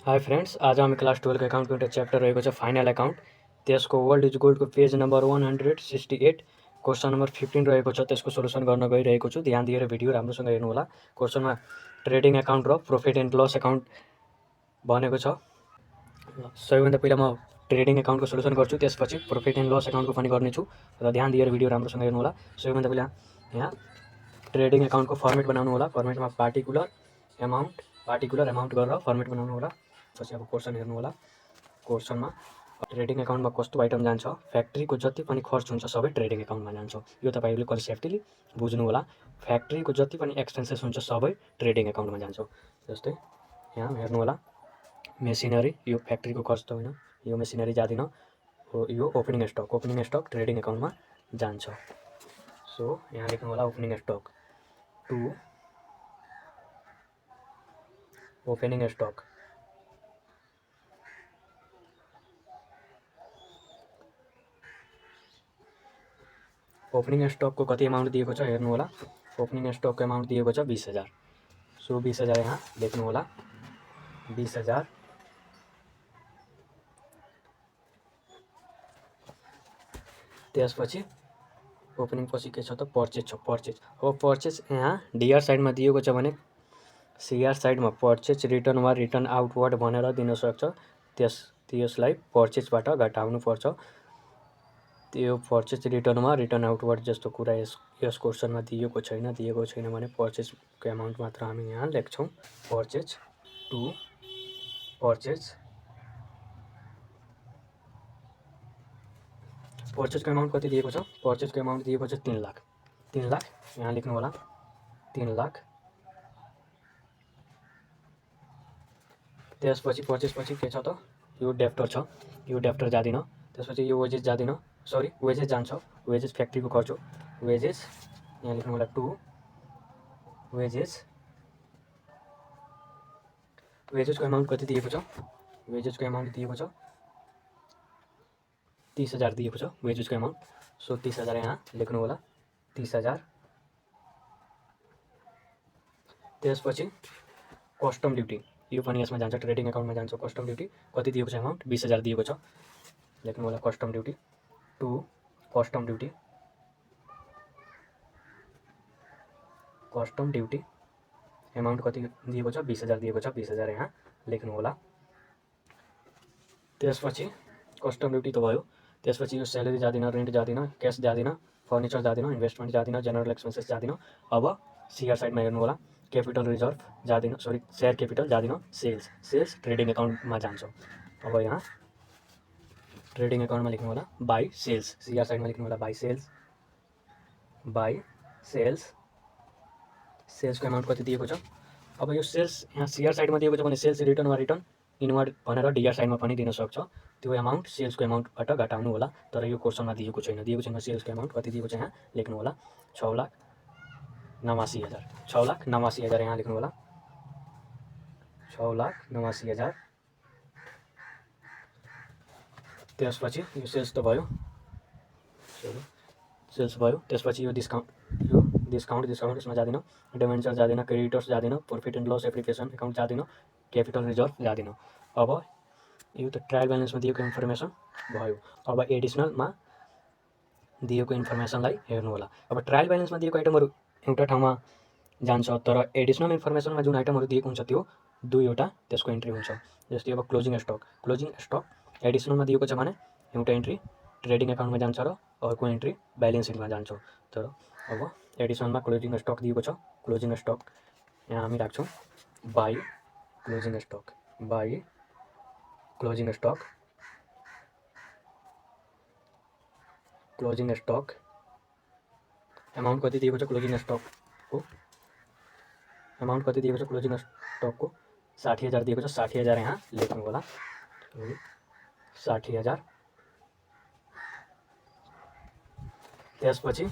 Hi friends, आज हम class 12 के अकाउंट एउटा च्याप्टर रहेको छ फाइनल अकाउंट। त्यसको वर्ल्ड इज गोल्डको पेज नंबर 168 क्वेश्चन नंबर 15 रहेको छ। त्यसको सोल्युसन गर्न गइरहेको छु। ध्यान दिएर भिडियो राम्रोसँग हेर्नु होला। क्वेश्चनमा ट्रेडिङ अकाउंट र प्रॉफिट एन्ड लस अकाउंट भनेको छ। सबैभन्दा पहिला म ट्रेडिङ अकाउंटको सोल्युसन गर्छु, त्यसपछि प्रॉफिट एन्ड लस अकाउंटको पनि गर्नेछु र ध्यान दिएर भिडियो राम्रोसँग हेर्नु होला। सबैभन्दा पहिला यहाँ ट्रेडिङ अकाउंटको फर्मेट बनाउनु होला। फर्मेटमा पार्टिकुलर अमाउन्ट गरेर फर्मेट बनाउनु होला। पछि अब क्वेश्चन हेर्नु होला। क्वेश्चनमा ट्रेडिङ अकाउन्टमा कस्तो आइटम जान्छ, फ्याक्ट्रीको जति पनि खर्च हुन्छ सबै ट्रेडिङ अकाउन्टमा जान्छ। यो तपाईँहरूले कन्सेप्टली बुझ्नु होला। फ्याक्ट्रीको जति पनि एक्सपेन्सेस हुन्छ सबै ट्रेडिङ अकाउन्टमा जान्छ। जस्तै यहाँ हेर्नु होला, मेसिनरी, यो फ्याक्ट्रीको खर्च त होइन, यो मेसिनरी जाँदैन हो। यो ओपनिङ स्टक ट्रेडिङ अकाउन्टमा जान्छ। सो यहाँ लेख्नु होला opening stock to opening stock opening स्टकको कति अमाउन्ट दिएको छ हेर्नु होला। ओपनिङ स्टकको अमाउन्ट दिएको छ 20,000। सो 20,000 यहाँ लेख्नु होला। 20,000 त्यसपछि ओपनिङ पछि के छ त पर्चेज छ। अब पर्चेज यहाँ डीआर साइडमा दिएको छ भने सीआर साइडमा पर्चेज रिटर्न वा रिटर्न आउटवर्ड भनेर दिन सक्छ। त्यसलाई पर्चेजबाट घटाउनु पर्छ। त्यो पर्चेज रिटर्न वा रिटर्न आउटवर्ड जस्तो कुरा यस क्वेश्चनमा दिएको छैन भने पर्चेजको अमाउन्ट मात्र हामी यहाँ लेख्छौँ। पर्चेज टु पर्चेजको अमाउन्ट कति दिएको छ? पर्चेजको अमाउन्ट दिएको छ 3 लाख। 3 लाख यहाँ लेख्नु होला। 3 लाख त्यसपछि पर्चेजपछि के छ त, यो डेप्टर छ। यो डेप्टर जाँदैन। त्यसपछि यो वेजेस जाँदैन, सरी वेजेस जान्छ। वेजेस फ्याक्ट्रीको खर्च हो। वेजेस यहाँ लेख्नु होला टु वेजेसको अमाउन्ट कति दिएको छ? वेजेसको अमाउन्ट दिएको छ 30,000 दिएको छ वेजेसको अमाउन्ट। सो 30,000 यहाँ लेख्नु होला। 30,000 त्यसपछि कस्टम ड्युटी, यो पनि यसमा जान्छ, ट्रेडिङ अकाउन्टमा जान्छ। कस्टम ड्युटी कति दिएको छ अमाउन्ट? 20,000 दिएको छ। लेख्नु होला custom duty to custom duty amount कति दिएको छ? 20,000 दिएको छ। 20,000 यहाँ लेख्नु होला। त्यसपछि कस्टम ड्युटी त भयो। त्यसपछि यो स्यालेरी जाँदैन, रेन्ट जाँदैन, क्यास जाँदैन, फर्निचर जाँदैन, इन्भेस्टमेन्ट जाँदैन, जनरल एक्सपेन्सेस जाँदैन। अब सीआर साइडमा हेर्नु होला। क्यापिटल रिजर्भ जाँदैन, सरी सेयर क्यापिटल जाँदैन। सेल्स ट्रेडिङ अकाउन्टमा जान्छ। अब यहाँ ट्रेडिङ अकाउन्टमा लेख्नु होला बाई सेल्स। सीआर साइडमा लेख्नु होला बाई सेल्सको अमाउन्ट कति दिएको छ? अब यो सेल्स यहाँ सीआर साइडमा दिएको छ भने सेल्स रिटर्न वा रिटर्न इनवर्ड भनेर डीआर साइडमा पनि दिन सक्छ। त्यो अमाउन्ट सेल्सको अमाउन्टबाट घटाउनु होला। तर यो क्वेश्चनमा दिएको छैन। सेल्सको अमाउन्ट कति दिएको छ यहाँ लेख्नु होला 6,89,000। 6,89,000 यहाँ लेख्नु होला। 6,89,000 त्यसपछि यो सेल्स त भयो। त्यसपछि यो डिस्काउन्ट यसमा जाँदैन, डिभेन्चर जाँदैन, क्रेडिटर्स जाँदैन, profit and loss application account जाँदैन, क्यापिटल रिजर्भ जाँदैन। अब यो त ट्रायल ब्यालेन्समा दिएको इन्फर्मेसन भयो। अब एडिसनलमा दिएको इन्फर्मेसनलाई हेर्नु होला। अब ट्रायल ब्यालेन्समा दिएको आइटमहरू एउटा ठाउँमा जान्छ, तर एडिसनल इन्फर्मेसनमा जुन आइटमहरू दिएको हुन्छ त्यो दुईवटा त्यसको एन्ट्री हुन्छ। जस्तै अब क्लोजिङ स्टक एडिसनलमा दिएको छ भने एउटा एन्ट्री ट्रेडिङ अकाउन्टमा जान्छ र अर्को एन्ट्री ब्यालेन्स सिटमा जान्छ। तर अब एडिसनलमा क्लोजिङ स्टक दिएको छ। क्लोजिङ स्टक यहाँ हामी राख्छौँ बाई क्लोजिङ स्टक अमाउन्ट कति दिएको छ? क्लोजिङ स्टकको अमाउन्ट कति दिएको छ? क्लोजिङ स्टकको 60,000 दिएको छ। 60,000 यहाँ लेख्नु होला। 60,000 त्यसपछि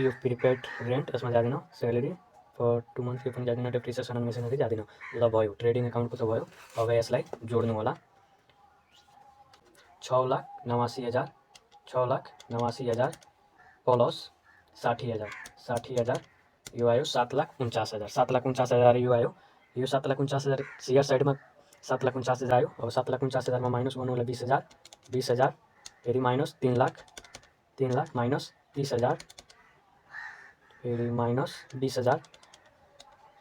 यो प्रिपेड रेन्ट यसमा जाँदैन, स्यालेरी फर 2 मन्थ यो पनि जाँदैन, डेप्रिसिएसन एन्ड मेसिनरी जाँदैन। ल भयो, ट्रेडिङ अकाउन्टको त भयो। अब यसलाई जोड्नु होला। 6,89,000 प्लस 60,000 यो आयो 7,49,000। 7,49,000 यो आयो। यो 7,49,000 शेयर साइडमा 7,49,000 आयो। अब 7,49,000 में माइनस गर्नु होला 20,000 फेरि माइनस 3 लाख माइनस 30,000 फेरि माइनस 20,000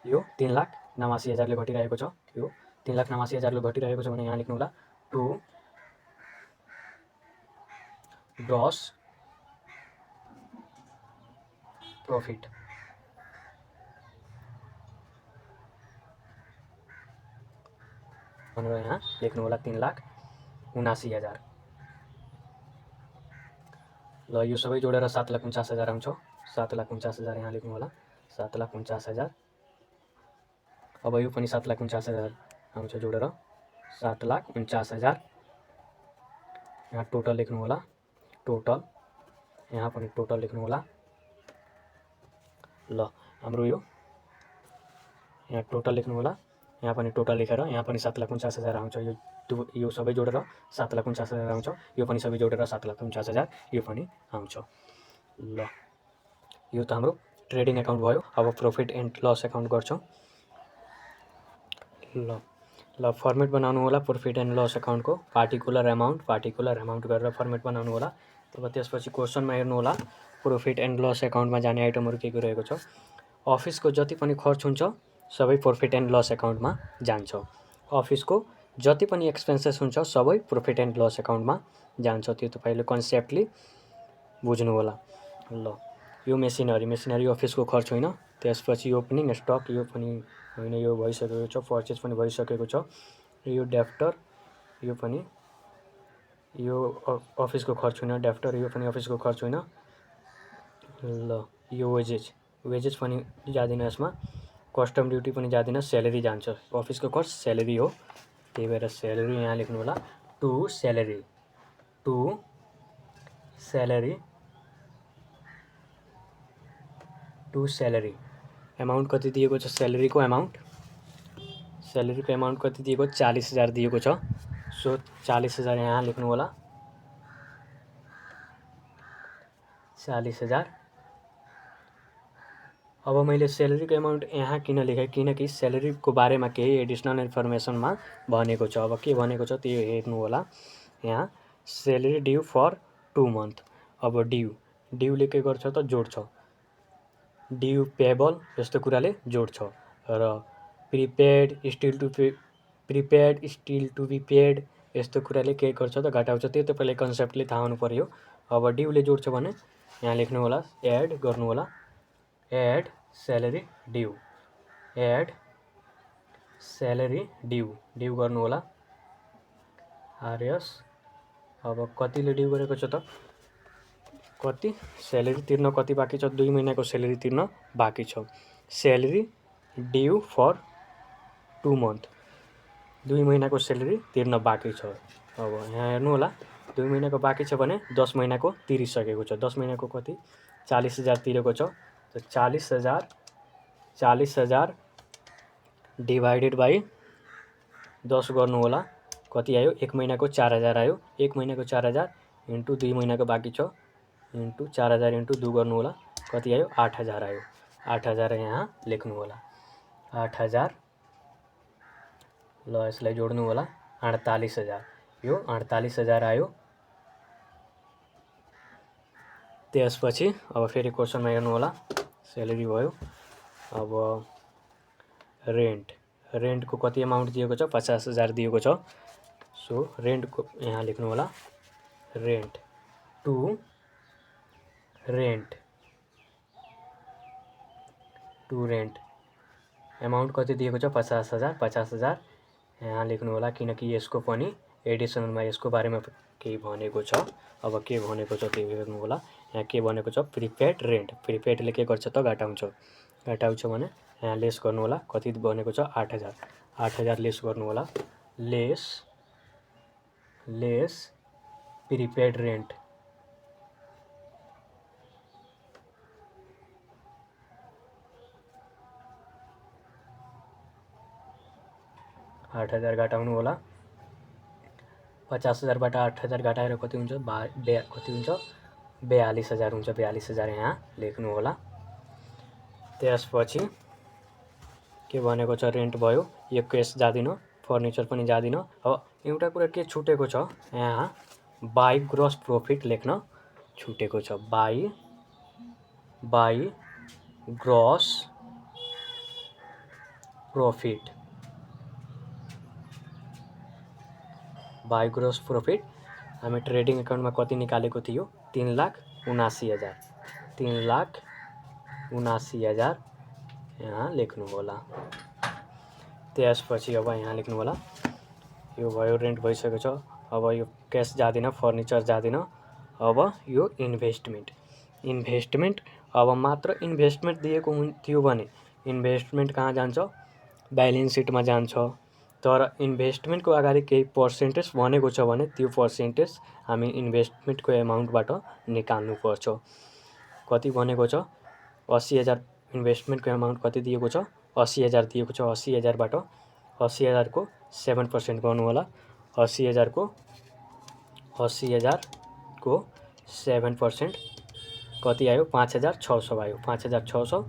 यो 3,89,000 घटिरहेको छ। यो 3,89,000 घटिरहेको छ भने यहाँ लेख्नु होला टु ग्रॉस प्रॉफिट भनेर यहाँ लेख्नु होला 3,79,000। ल यो सबै जोडेर 7,49,000 आउँछ। 7,49,000 यहाँ लेख्नु होला 7,49,000। अब यो पनि 7,49,000 आउँछ जोडेर 7,49,000। यहाँ टोटल लेख्नु होला टोटल, यहाँ पनि टोटल लेख्नु होला। ल हाम्रो यो यहाँ टोटल लेख्नु होला, यहाँ पनि टोटल लेखेर यहाँ पनि 7,49,000 आउँछ। यो सबै जोडेर 7,49,000 आउँछ। यो पनि सबै जोडेर 7,49,000 यो पनि आउँछ। ल यो त हाम्रो ट्रेडिङ एकाउन्ट भयो। अब प्रॉफिट एन्ड लस एकाउन्ट गर्छौँ। ल फर्मेट बनाउनु होला प्रॉफिट एन्ड लस एकाउन्टको पार्टिकुलर एमाउन्ट गरेर फर्मेट बनाउनु होला। तब त्यसपछि क्वेसनमा हेर्नु होला प्रॉफिट एन्ड लस एकाउन्टमा जाने आइटमहरू के रहेको छ। अफिसको जति पनि खर्च हुन्छ सबै प्रॉफिट एन्ड लस एकाउन्टमा जान्छ। अफिसको जति पनि एक्सपेन्सेस हुन्छ सबै प्रॉफिट एन्ड लस एकाउन्टमा जान्छ। त्यो तपाईँले कन्सेप्टली बुझ्नु होला। ल यो मेसिनरी अफिसको खर्च होइन। त्यसपछि ओपनिङ स्टक यो पनि होइन, यो भइसकेको छ। पर्चेज पनि भइसकेको छ। यो डेप्टर यो पनि यो अफिसको खर्च होइन। डेप्टर यो पनि अफिसको खर्च होइन। ल यो वेजेज पनि जाँदैन यसमा। कस्टम ड्युटी पनि जाँदैन, स्यालेरी जान्छ। अफिसको खर्च स्यालेरी हो, त्यही भएर स्यालेरी यहाँ लेख्नु होला टु स्यालेरी। एमाउन्ट कति दिएको छ स्यालेरीको एमाउन्ट कति दिएको 40,000 दिएको छ। सो 40,000 यहाँ लेख्नु होला 40,000। अब मैले स्यालेरीको एमाउन्ट यहाँ किन लेखेँ किनकि स्यालेरीको बारेमा केही एडिसनल इन्फर्मेसनमा भनेको छ। अब के भनेको छ त्यो हेर्नु होला। यहाँ स्यालेरी ड्यू फर 2 मन्थ। अब ड्यूले के गर्छ त जोड्छ। ड्यू पेबल यस्तो कुराले जोड्छ र prepaid still to be paid यस्तो कुराले के गर्छ त घटाउँछ। त्यो तपाईँले कन्सेप्टले थाहा हुनु पर्यो। अब ड्यूले जोड्छ भने यहाँ लेख्नु होला एड गर्नु होला एड स्यालेरी ड्यू गर्नु होला आरएस। अब कतिले ड्यू गरेको छ त कति स्यालेरी तिर्न कति बाँकी छ 2 महिनाको स्यालेरी तिर्न बाँकी छ। स्यालेरी ड्यू फर 2 मन्थ 2 महिनाको स्यालेरी तिर्न बाँकी छ। अब यहाँ हेर्नु होला 2 महिनाको बाँकी छ भने 10 महिनाको तिरिसकेको छ। 10 महिनाको कति 40,000 तिरेको छ। तो 40,000 डिवाइडेड बाई 10 गर्नु होला कति आयो 1 महिनाको 4,000 आयो। 1 महिनाको 4,000 इन्टु 2 महिनाको बाँकी छ इन्टु 4,000 इन्टु 2 गर्नु होला कति आयो 8,000 आयो। 8,000 यहाँ लेख्नु होला 8,000। ल यसलाई जोड्नु होला 48,000। यो 48,000 आयो। त्यसपछि अब फेरि क्वेसनमा हेर्नु होला स्यालेरी भयो। अब रेन्टको कति अमाउन्ट दिएको छ 50,000 दिएको छ। सो रेन्टको यहाँ लेख्नु होला रेन्ट टु रेन्ट अमाउन्ट कति दिएको छ 50,000 यहाँ लेख्नु होला किनकि यसको पनि एडिसनलमा यसको बारेमा केही भनेको छ। अब के भनेको छ त्यो हेर्नु होला। यहाँ के भनेको छ प्रिपेड रेन्ट। प्रिपेडले के गर्छ त घटाउँछ भने यहाँ लेस गर्नु होला कति भनेको छ 8,000 लेस गर्नु होला लेस प्रिपेड रेन्ट। आठ हजार घटाउनु होला 50,000बाट 8,000 घटाएर कति हुन्छ 42,000 हुन्छ। 42,000 यहाँ लेख्नु होला। त्यसपछि के भनेको छ रेन्ट भयो, यो केस जाँदिन, फर्निचर पनि जाँदिन। अब एउटा कुरा के छुटेको छ यहाँ, बाई ग्रस प्रॉफिट लेख्न छुटेको छ। By gross profit, by gross profit हामी ट्रेडिङ एकाउन्टमा कति निकालेको थियो, 3,79,000, 3,79,000 यहाँ लेख्नु होला। त्यसपछि अब यहाँ लेख्नु होला, यो भयो रेन्ट भइसकेको छ। अब यो क्यास जाँदैन, फर्निचर जाँदैन। अब यो इन्भेस्टमेन्ट अब मात्र इन्भेस्टमेन्ट दिएको थियो भने इन्भेस्टमेन्ट कहाँ जान्छ, ब्यालेन्स सिटमा जान्छ। तर इन्भेस्टमेन्टको अगाडि केही पर्सेन्टेज भनेको छ भने त्यो पर्सेन्टेज हामी इन्भेस्टमेन्टको एमाउन्टबाट निकाल्नुपर्छ। कति भनेको छ, 80,000 इन्भेस्टमेन्टको एमाउन्ट कति दिएको छ, 80,000 दिएको छ। 80,000बाट 80,000को 7% गर्नु होला। 80,000को 7% कति आयो, 5,600 आयो। 5,600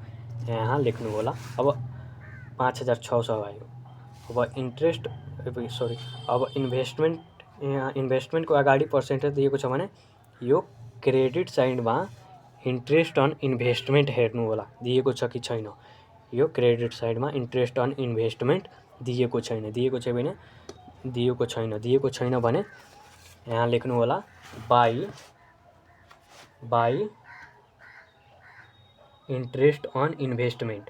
यहाँ लेख्नु होला। अब 5,600 आयो। अब अब इन्भेस्टमेन्टको अगाडि पर्सेन्टेज दिएको छ भने यो क्रेडिट साइडमा इन्ट्रेस्ट अन इन्भेस्टमेन्ट हेर्नु होला, दिएको छ कि छैन। यो क्रेडिट साइडमा इन्ट्रेस्ट अन इन्भेस्टमेन्ट दिएको छैन। दिएको छैन भने यहाँ लेख्नु होला by interest on investment.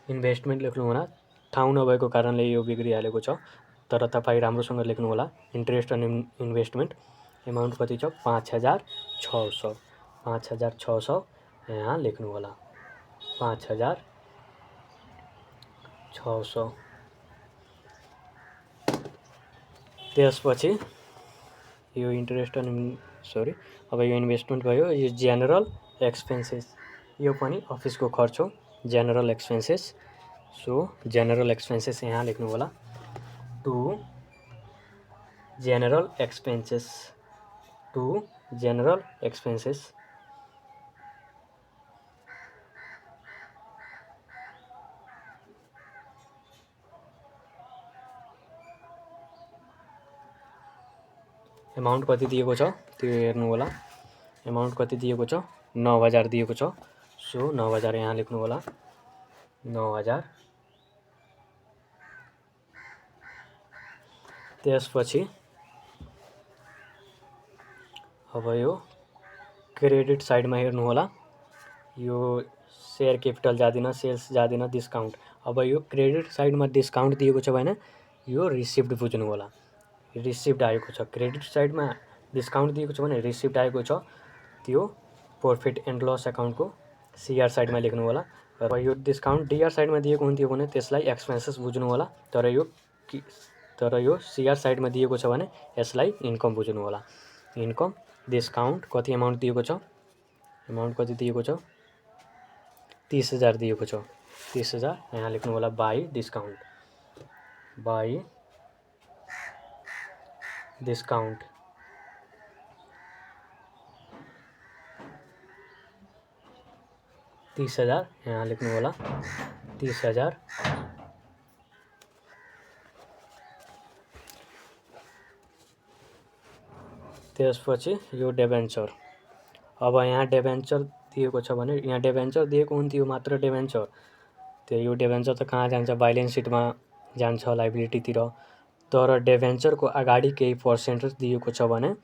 Investment लेख्नु होला। ठाउँ नभएको कारणले यो बिग्रिहालेको छ, तर तपाईँ राम्रोसँग लेख्नु होला। इन्ट्रेस्ट अन इन्भेस्टमेन्ट एमाउन्ट कति छ, 5,600। 5,600 यहाँ लेख्नु होला। 5,600। त्यसपछि यो इन्ट्रेस्ट अन अब यो इन्भेस्टमेन्ट भयो। यो जेनरल एक्सपेन्सेस, यो पनि अफिसको खर्च हो, general expenses. So general expenses यहाँ लेख्नु होला, टु जेनरल एक्सपेन्सेस। एमाउन्ट कति दिएको छ त्यो हेर्नु होला। एमाउन्ट कति दिएको छ, 9,000 दिएको छ। सो 9,000 यहाँ लेख्नु होला। 9,000। त्यसपछि अब यो क्रेडिट साइडमा हेर्नु होला। यो सेयर क्यापिटल जाँदैन, सेल्स जाँदैन, डिस्काउन्ट। अब यो क्रेडिट साइडमा डिस्काउन्ट दिएको छ भने यो रिसिप्ट बुझ्नु होला। रिसिप्ट आएको छ। क्रेडिट साइडमा डिस्काउन्ट दिएको छ भने रिसिप्ट आएको छ, त्यो प्रॉफिट एन्ड लस एकाउन्टको सिआर साइडमा लेख्नु होला। र यो डिस्काउन्ट डिआर साइडमा दिएको हुन्थ्यो भने त्यसलाई एक्सपेन्सेस बुझ्नु होला। तर यो सिआर साइडमा दिएको छ भने यसलाई इन्कम बुझ्नु होला। इन्कम डिस्काउन्ट कति एमाउन्ट दिएको छ, एमाउन्ट कति दिएको छ, 30,000 दिएको छ। 30,000 यहाँ लेख्नु होला। बाई डिस्काउन्ट 30,000 यहाँ लेख्नु होला। 30,000। त्यसपछि यो डेभेन्चर। अब यहाँ डेभेन्चर दिएको छ भने यहाँ डेभेन्चर दिएको हुन्थ्यो, मात्र डेभेन्चर। त्यो यो डेभेन्चर त कहाँ जान्छ, ब्यालेन्स सिटमा जान्छ, लाइबिलिटीतिर। तर डेभेन्चरको अगाडि केही पर्सेन्टेज दिएको छ भने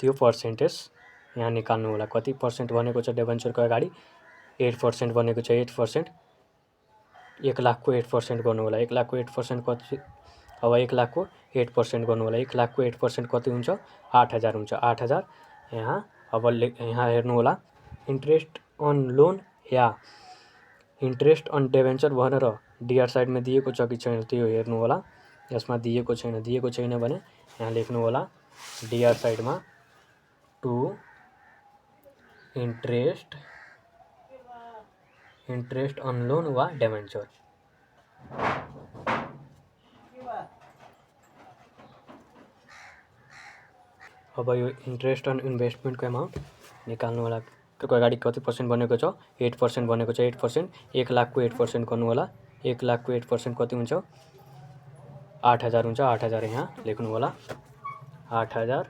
त्यो पर्सेन्टेज यहाँ निकाल्नु होला। कति पर्सेन्ट भनेको छ डेभेन्चरको अगाडि, 8% भनेको छ। 8%, 1,00,000को 8% गर्नु होला। 1,00,000को 8% कति, अब 1,00,000को 8% गर्नु होला। 1,00,000को 8% कति हुन्छ, 8,000 हुन्छ। 8,000 यहाँ। अब यहाँ हेर्नु होला, इन्ट्रेस्ट अन लोन या इन्ट्रेस्ट अन डेभेन्चर भनेर डिआर साइडमा दिएको छ कि छैन त्यो हेर्नु होला। यसमा दिएको छैन भने यहाँ लेख्नु होला डिआर साइडमा टु इन्ट्रेस्ट अन लोन वा डेभेन्चर। अब यो इन्ट्रेस्ट अन इन्भेस्टमेन्टको एमाउन्ट निकाल्नु होला। अगाडि कति पर्सेन्ट बनेको छ, 8% बनेको छ। 8% 1 लाखको 8% गर्नु होला। 1 लाखको 8% कति हुन्छ, 8,000 हुन्छ। 8,000 यहाँ लेख्नु होला, 8,000।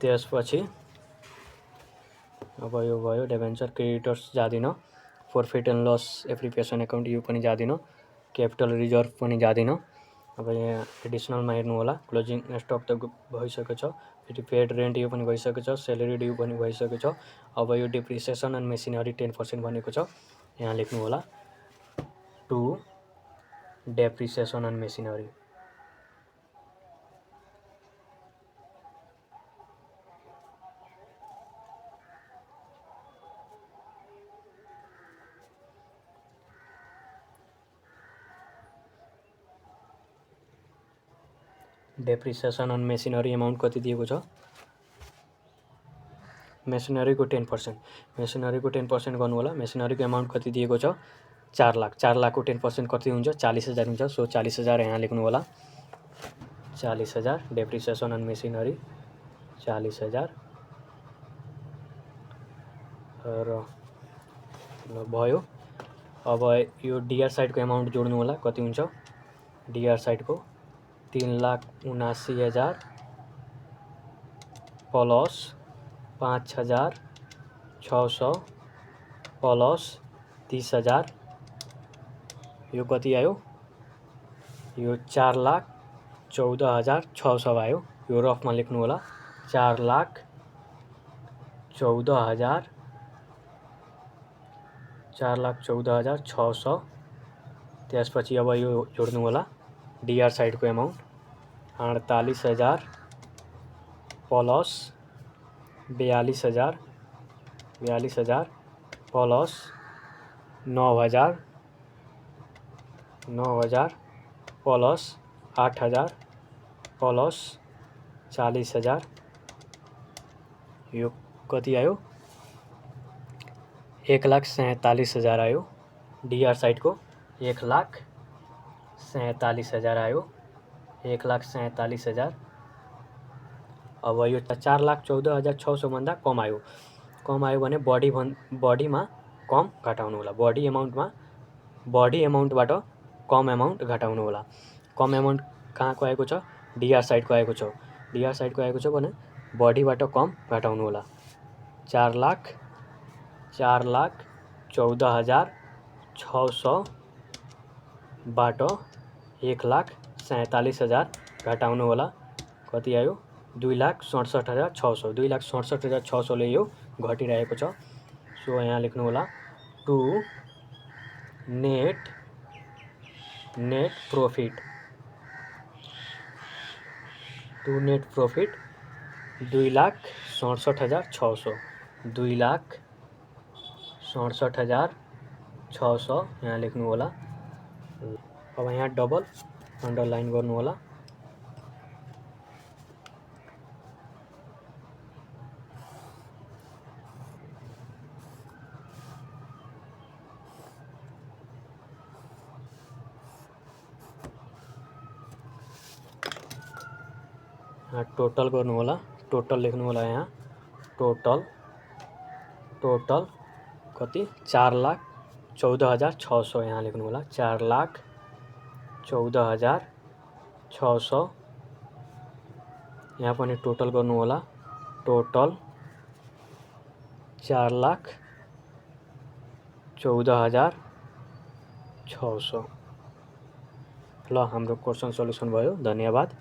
त्यसपछि अब यो भयो डिबेन्चर, क्रेडिटर्स जाँदिन, profit and loss appropriation account यो पनि जाँदिन, क्यापिटल रिजर्भ पनि जाँदिन। अब यहाँ एडिसनलमा हेर्नु होला, क्लोजिङ स्टक त भइसकेको छ, फेरि पेड रेन्ट यो पनि भइसकेको छ, सेलेरी ड्यू पनि भइसकेको छ। अब यो डिप्रिसिएसन एन्ड मेसिनरी 10% भनेको छ, यहाँ लेख्नु होला to depreciation and machinery. Depreciation and machinery amount कति दिएको छ, मेसिनरीको 10%, मेसिनरीको 10% गर्नु होला। मेसिनरीको एमाउन्ट कति दिएको छ, 4 लाख। 4 लाखको 10% कति हुन्छ, 40,000 हुन्छ। सो 40,000 यहाँ लेख्नु होला, 40,000। डेप्रिसिएसन एन्ड मेसिनरी 40,000 र भयो। अब यो डिआर साइडको एमाउन्ट जोड्नु होला, कति हुन्छ, डिआर साइडको 3,79,000 प्लस 5,600 प्लस 30,000, यो कति आयो, यो 4,14,600 आयो। यो रफमा लेख्नु होला, 4,14,600। त्यसपछि अब यो जोड्नु होला, डिआर साइडको amount 48,000 plus 42,000 plus 9,000 plus 8,000 plus 40,000, यो कति आयो, 1,47,000 आयो। डिआर साइडको 1,47,000 आयो, 1,47,000। अब यो 4,14,600 भन्दा कम आयो। कम आयो भने बढीमा कम घटाउनु होला, बढी एमाउन्टबाट कम एमाउन्ट घटाउनु होला। कम एमाउन्ट कहाँको आएको छ, डिआर साइडको आएको छ। डिआर साइडको आएको छ भने बढीबाट कम घटाउनु होला। 4,14,600 बाट 1,47,000 घटाउनु होला, कति आयो, 2,67,600। 2,67,600 ले यो घटिरहेको छ। सो यहाँ लेख्नु होला टु नेट प्रॉफिट, 2,67,600, 2,67,600 यहाँ लेख्नु होला। अब यहाँ डबल अन्डरलाइन गर्नु होला। टोटल गर्नु होला, टोटल लेख्नु होला यहाँ, टोटल कति, 4,14,600 यहाँ लेख्नु होला, 4,14,600। यहाँ पनि टोटल गर्नु होला, टोटल 4,14,600। ल हाम्रो क्वेसन सल्युसन भयो। धन्यवाद।